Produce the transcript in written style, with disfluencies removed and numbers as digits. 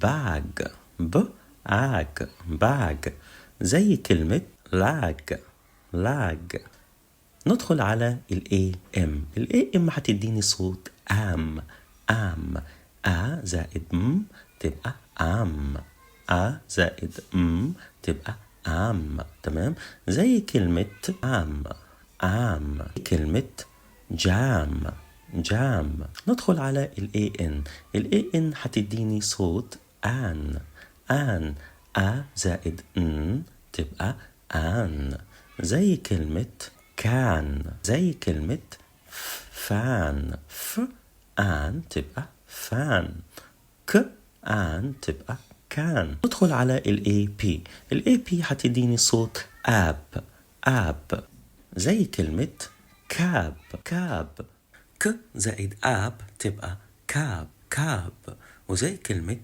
bag bag bag زي كلمة lag lag. ندخل على ال AM. ال AM هتديني صوت am am. A زائد M تبقى am. A زائد M تبقى am. تمام؟ زي كلمة am كلمة jam jam. ندخل على ال AN. ال AN هتديني صوت an an. A زائد N تبقى an. زي كلمة كان. زي كلمة فان. ف آن تبقى فان. ك آن تبقى كان. ندخل على ال AP. ال AP هتديني صوت آب آب. زي كلمة كاب كاب. ك زائد آب تبقى كاب كاب. وزي كلمة